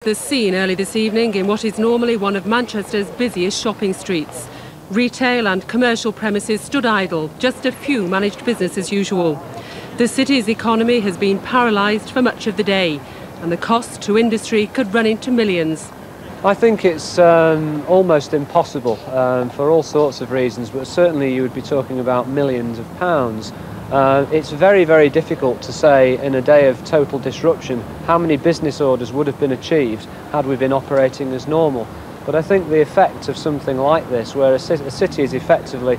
The scene early this evening in what is normally one of Manchester's busiest shopping streets. Retail and commercial premises stood idle, just a few managed business as usual. The city's economy has been paralysed for much of the day, and the cost to industry could run into millions. I think it's almost impossible for all sorts of reasons, but certainly you would be talking about millions of pounds. It's very, very difficult to say in a day of total disruption how many business orders would have been achieved had we been operating as normal. But I think the effect of something like this, where a city is effectively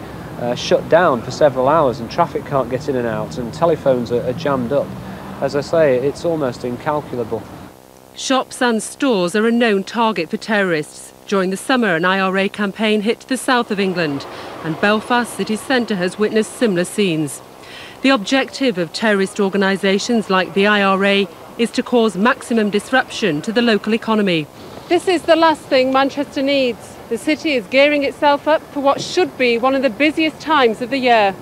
shut down for several hours and traffic can't get in and out and telephones are jammed up, as I say, it's almost incalculable. Shops and stores are a known target for terrorists. During the summer, an IRA campaign hit the south of England, and Belfast city centre has witnessed similar scenes. The objective of terrorist organisations like the IRA is to cause maximum disruption to the local economy. This is the last thing Manchester needs. The city is gearing itself up for what should be one of the busiest times of the year.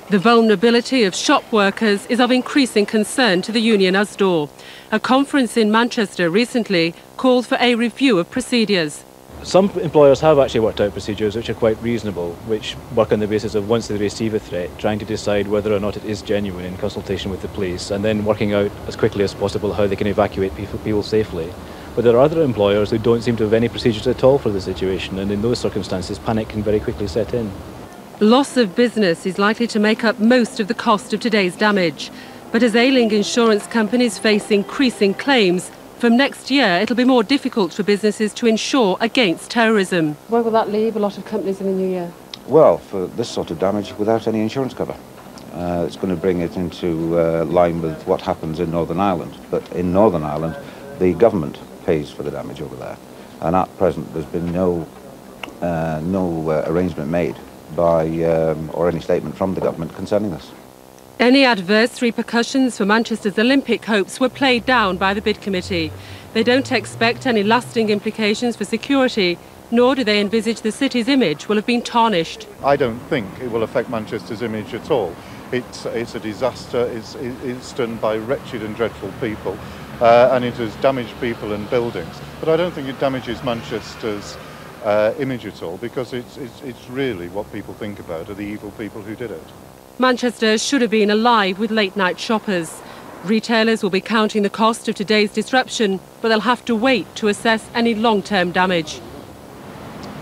The vulnerability of shop workers is of increasing concern to the union Asda. A conference in Manchester recently called for a review of procedures. Some employers have actually worked out procedures which are quite reasonable, which work on the basis of once they receive a threat, trying to decide whether or not it is genuine in consultation with the police, and then working out as quickly as possible how they can evacuate people safely. But there are other employers who don't seem to have any procedures at all for the situation, and in those circumstances panic can very quickly set in. Loss of business is likely to make up most of the cost of today's damage. But as ailing insurance companies face increasing claims, from next year it'll be more difficult for businesses to insure against terrorism. Where will that leave a lot of companies in the new year? Well, for this sort of damage, without any insurance cover. It's going to bring it into line with what happens in Northern Ireland. But in Northern Ireland, the government pays for the damage over there. And at present, there's been no arrangement made by or any statement from the government concerning this. Any adverse repercussions for Manchester's Olympic hopes were played down by the bid committee. They don't expect any lasting implications for security, nor do they envisage the city's image will have been tarnished. I don't think it will affect Manchester's image at all. It's a disaster. It's done by wretched and dreadful people, and it has damaged people and buildings. But I don't think it damages Manchester's image at all, because it's really what people think about are the evil people who did it. Manchester should have been alive with late-night shoppers. Retailers will be counting the cost of today's disruption, but they'll have to wait to assess any long-term damage.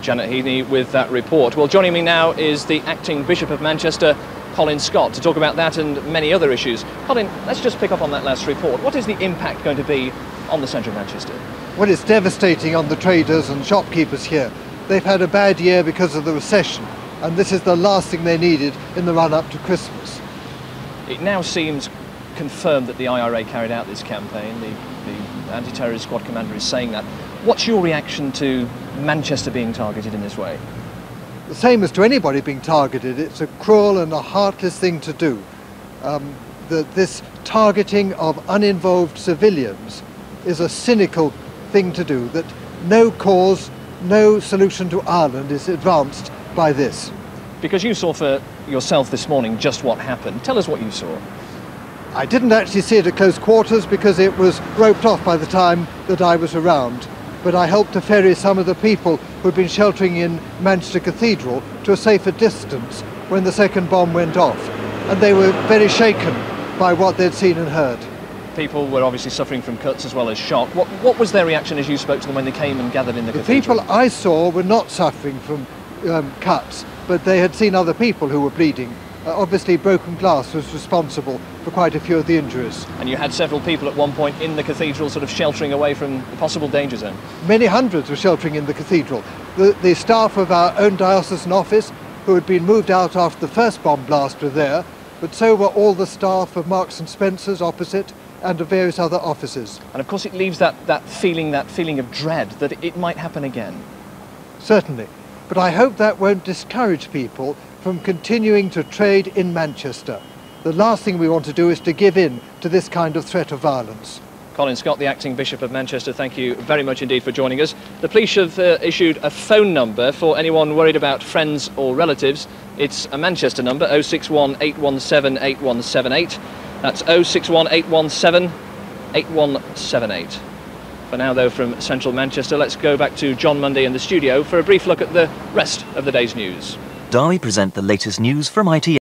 Janet Heaney with that report. Well, joining me now is the acting Bishop of Manchester, Colin Scott, to talk about that and many other issues. Colin, let's just pick up on that last report. What is the impact going to be on the centre of Manchester? Well, it's devastating on the traders and shopkeepers here. They've had a bad year because of the recession, and this is the last thing they needed in the run-up to Christmas. It now seems confirmed that the IRA carried out this campaign. The anti-terrorist squad commander is saying that. What's your reaction to Manchester being targeted in this way? The same as to anybody being targeted. It's a cruel and a heartless thing to do. This targeting of uninvolved civilians is a cynical thing to do, that no cause, no solution to Ireland is advanced by this. Because you saw for yourself this morning just what happened. Tell us what you saw. I didn't actually see it at close quarters because it was roped off by the time that I was around. But I helped to ferry some of the people who'd been sheltering in Manchester Cathedral to a safer distance when the second bomb went off. And they were very shaken by what they'd seen and heard. People were obviously suffering from cuts as well as shock. What was their reaction as you spoke to them when they came and gathered in the cathedral? The people I saw were not suffering from cuts, but they had seen other people who were bleeding. Obviously broken glass was responsible for quite a few of the injuries. And you had several people at one point in the cathedral sort of sheltering away from the possible danger zone? Many hundreds were sheltering in the cathedral. The staff of our own diocesan office, who had been moved out after the first bomb blast, were there, but so were all the staff of Marks and Spencer's opposite and of various other offices. And of course it leaves that feeling of dread that it might happen again. Certainly. But I hope that won't discourage people from continuing to trade in Manchester. The last thing we want to do is to give in to this kind of threat of violence. Colin Scott, the acting Bishop of Manchester, thank you very much indeed for joining us. The police have issued a phone number for anyone worried about friends or relatives. It's a Manchester number, 061 817 8178. That's 061 817 8178. For now, though, from central Manchester, let's go back to John Mundy in the studio for a brief look at the rest of the day's news. Derby present the latest news from ITA.